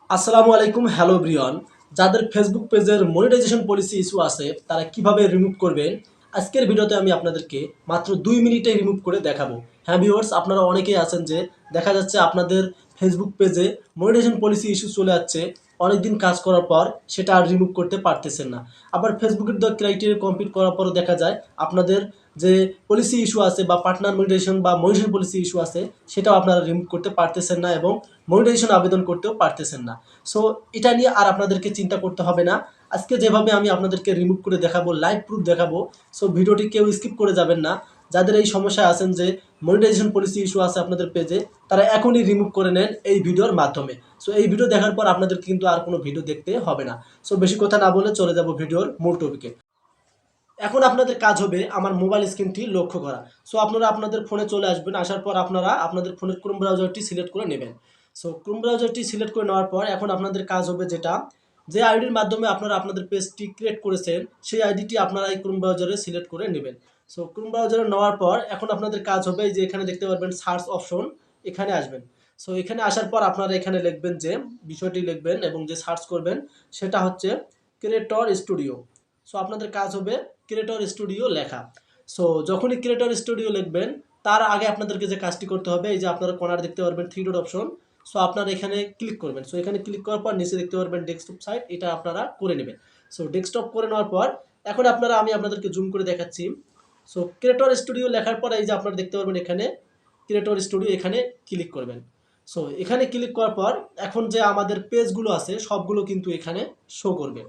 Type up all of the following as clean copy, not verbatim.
আসসালামু আলাইকুম, hello Brian. যাদের ফেসবুক পেজের মনিটাইজেশন পলিসি ইস্যু আছে তারা কিভাবে রিমুভ করবেন আজকের ভিডিওতে আমি আপনাদেরকে মাত্র 2 মিনিটে রিমুভ করে দেখাবো। হ্যাঁ ভিউয়ার্স, আপনারা অনেকেই আছেন যে দেখা যাচ্ছে আপনাদের ফেসবুক পেজে মনিটাইজেশন পলিসি ইস্যু চলে যাচ্ছে, অনেকদিন কাজ করার পর সেটা আর রিমুভ করতে পারতেছেন না। আবার ফেসবুকের ক্রাইটেরিয়া কমপ্লিট করার পরও দেখা যায় আপনাদের যে পলিসি ইস্যু আছে বা পার্টনার মনিটাইজেশন বা মনিটাইজেশন পলিসি ইস্যু আছে সেটাও আপনারা রিমুভ করতে পারতেছেন না এবং মনিটাইজেশন আবেদন করতেও পারতেছেন না। সো এটা নিয়ে আর আপনাদেরকে চিন্তা করতে হবে না। আজকে যেভাবে আমি আপনাদেরকে রিমুভ করে দেখাবো, লাইভ প্রুফ দেখাবো, সো ভিডিওটি কেউ স্কিপ করে যাবেন না। যাদের এই সমস্যায় আছেন যে মনিটাইজেশন পলিসি ইস্যু আছে আপনাদের পেজে, তারা এখনই রিমুভ করে নেন এই ভিডিওর মাধ্যমে। সো এই ভিডিও দেখার পর আপনাদের কিন্তু আর কোনো ভিডিও দেখতে হবে না। সো বেশি কথা না বলে চলে যাব ভিডিওর মূল টপিকে। এখন আপনাদের কাজ হবে আমার মোবাইল স্ক্রিনটি লক্ষ্য করা। সো আপনারা আপনাদের ফোনে চলে আসবেন, আসার পর আপনারা আপনাদের ফোনের ক্রোম ব্রাউজারটি সিলেক্ট করে নেবেন। সো ক্রোম ব্রাউজারটি সিলেক্ট করে নেওয়ার পর এখন আপনাদের কাজ হবে যেটা, যে আইডির মাধ্যমে আপনারা আপনাদের পেজটি ক্রিয়েট করেছেন সেই আইডিটি আপনারা এই ক্রোম ব্রাউজারে সিলেক্ট করে নেবেন। সো ক্রোম ব্রাউজারে নেওয়ার পর এখন আপনাদের কাজ হবে যে এখানে দেখতে পারবেন সার্চ অপশন, এখানে আসবেন। সো এখানে আসার পর আপনারা এখানে লিখবেন যে বিষয়টি লিখবেন এবং যে সার্চ করবেন সেটা হচ্ছে ক্রিয়েটর স্টুডিও। সো আপনাদের কাজ হবে ক্রিয়েটর স্টুডিও লেখা। সো যখনই ক্রিয়েটর স্টুডিও লিখবেন তার আগে আপনাদেরকে যে কাজটি করতে হবে, এই যে আপনারা কর্নার দেখতে পারবেন 3 ডট অপশন। সো আপনারা এখানে ক্লিক করবেন। সো এখানে ক্লিক করার পর নিচে দেখতে পারবেন ডেস্কটপ সাইট, এটা আপনারা করে নেবেন। সো ডেস্কটপ করে নেওয়ার পর এখন আমি আপনাদেরকে জুম করে দেখাচ্ছি। সো ক্রিয়েটর স্টুডিও লেখার পর এই যে আপনারা দেখতে পারবেন এখানে ক্রিয়েটর স্টুডিও, এখানে ক্লিক করবেন। সো এখানে ক্লিক করার পর এখন যে আমাদের পেজগুলো আছে সবগুলো কিন্তু এখানে শো করবে।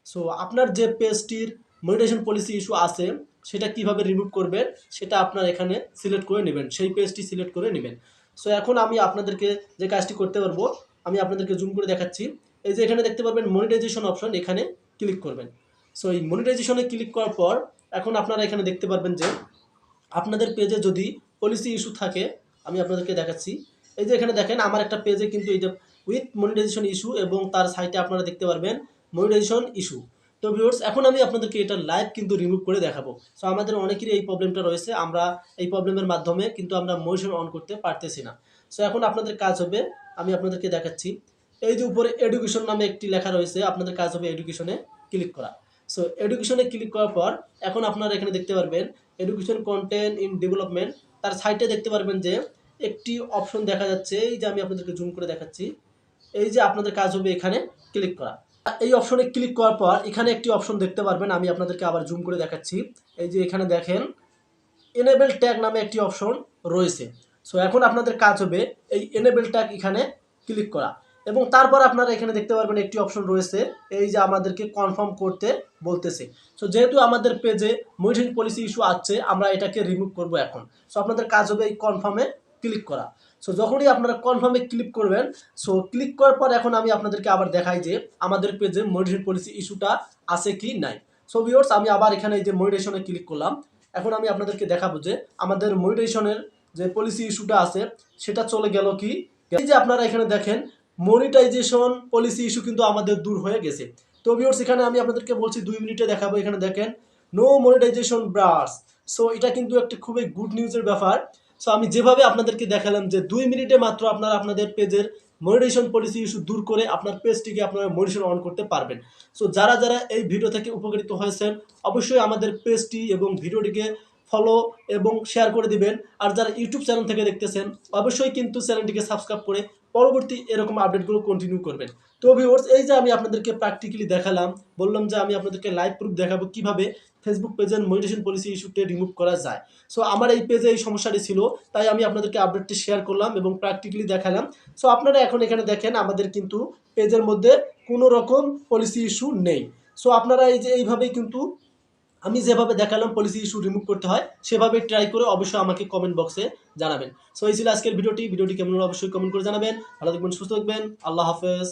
সো আপনার যে পেজটির মনিটাইজেশন পলিসি ইস্যু আছে সেটা কিভাবে রিমুভ করবেন সেটা আপনার এখানে সিলেক্ট করে নেবেন, সেই পেজটি সিলেক্ট করে নেবেন। সো এখন আমি আপনাদেরকে যে কাজটি করতে পারবো আমি আপনাদেরকে জুম করে দেখাচ্ছি। এই যে এখানে দেখতে পারবেন মনিটাইজেশন অপশন, এখানে ক্লিক করবেন। সো এই মনিটাইজেশনে ক্লিক করার পর এখন আপনারা এখানে দেখতে পারবেন যে আপনাদের পেজে যদি পলিসি ইস্যু থাকে, আমি আপনাদেরকে দেখাচ্ছি। এই যে এখানে দেখেন আমার একটা পেজে কিন্তু এই যে উইথ মনিটাইজেশন ইস্যু এবং তার সাইটে আপনারা দেখতে পারবেন মনিটাইজেশন ইস্যু। তো ভিউয়ার্স, এখন আমি আপনাদেরকে এটা লাইভ কিন্তু রিমুভ করে দেখাবো। সো আমাদের অনেকেরই এই প্রবলেমটা রয়েছে, আমরা এই প্রবলেমের মাধ্যমে কিন্তু আমরা মনিটাইজেশন অন করতে পারতেছি না। সো এখন আপনাদের কাজ হবে, আমি আপনাদেরকে দেখাচ্ছি। এই যে উপরে এডুকেশন নামে একটি লেখা রয়েছে, আপনাদের কাজ হবে এডুকেশনে ক্লিক করা। সো এডুকেশনে ক্লিক করার পর এখন আপনারা এখানে দেখতে পারবেন এডুকেশন কন্টেন্ট ইন ডেভেলপমেন্ট, তার সাইটে দেখতে পারবেন যে একটি অপশন দেখা যাচ্ছে, এই যে আমি আপনাদেরকে জুম করে দেখাচ্ছি। এই যে আপনাদের কাজ হবে এখানে ক্লিক করা। এই অপশনে ক্লিক করার পর এখানে একটি অপশন দেখতে পারবেন, আমি আপনাদেরকে আবার জুম করে দেখাচ্ছি। এই যে এখানে দেখেন এনেবল ট্যাগ নামে একটি অপশন রয়েছে। সো এখন আপনাদের কাজ হবে এই এনেবল ট্যাগ এখানে ক্লিক করা এবং তারপর আপনারা এখানে দেখতে পারবেন একটি অপশন রয়েছে, এই যে আমাদেরকে কনফার্ম করতে বলতেছে। সো যেহেতু আমাদের পেজে মনিটাইজেশন পলিসি ইস্যু আছে, আমরা এটাকে রিমুভ করব এখন। সো আপনাদের কাজ হবে এই কনফার্মে ক্লিক করা। সো যখনই আপনারা কনফার্মে ক্লিক করবেন, সো ক্লিক করার পর এখন আমি আপনাদেরকে আবার দেখাই যে আমাদের পেজে মনিটাইজেশন পলিসি ইস্যুটা আছে কি নাই। সো ভিউয়ার্স, আমি আবার এখানে এই যে মনিটাইজেশনে ক্লিক করলাম। এখন আমি আপনাদেরকে দেখাবো যে আমাদের মনিটাইজেশনের যে পলিসি ইস্যুটা আছে সেটা চলে গেল কি। এই যে আপনারা এখানে দেখেন মনিটাইজেশন পলিসি ইস্যু কিন্তু আমাদের দূর হয়ে গেছে। তো ভিউয়ার্স, এখানে আমি আপনাদেরকে বলছি 2 মিনিটে দেখাবো। এখানে দেখেন নো মনিটাইজেশন ব্রাস। সো এটা কিন্তু একটা খুবই গুড নিউজের ব্যাপার। সো আমি যেভাবে আপনাদেরকে দেখালাম যে 2 মিনিটে মাত্র আপনারা আপনাদের পেজের মনিটাইজেশন পলিসি ইস্যু দূর করে আপনার পেজটিকে আপনারা মনিটাইজেশন অন করতে পারবেন। সো যারা যারা এই ভিডিও থেকে উপকৃত হয়েছেন অবশ্যই আমাদের পেজটি এবং ভিডিওটিকে ফলো এবং শেয়ার করে দিবেন। আর যারা ইউটিউব চ্যানেল থেকে দেখতেছেন অবশ্যই কিন্তু চ্যানেলটিকে সাবস্ক্রাইব করে পরবর্তী এরকম আপডেটগুলো কন্টিনিউ করবেন। তো ভিউয়ার্স, এই যে আমি আপনাদেরকে প্র্যাকটিক্যালি দেখালাম, বললাম যে আমি আপনাদেরকে লাইভ প্রুফ দেখাবো কিভাবে ফেসবুক পেজের মনিটাইজেশন পলিসি ইস্যুতে রিমুভ করা যায়। সো আমার এই পেজে এই সমস্যাটি ছিল, তাই আমি আপনাদেরকে আপডেটটি শেয়ার করলাম এবং প্র্যাকটিক্যালি দেখালাম। সো আপনারা এখন এখানে দেখেন আমাদের কিন্তু পেজের মধ্যে কোনো রকম পলিসি ইস্যু নেই। সো আপনারা এই যে এইভাবেই কিন্তু আমি যেভাবে দেখালাম পলিসি ইস্যু রিমুভ করতে হয় সেভাবে ট্রাই করে অবশ্যই আমাকে কমেন্ট বক্সে জানাবেন। সো এই ছিল আজকের ভিডিওটি কেমন হলো অবশ্যই কমেন্ট করে জানাবেন। ভালো থাকবেন, সুস্থ থাকবেন, আল্লাহ হাফেজ।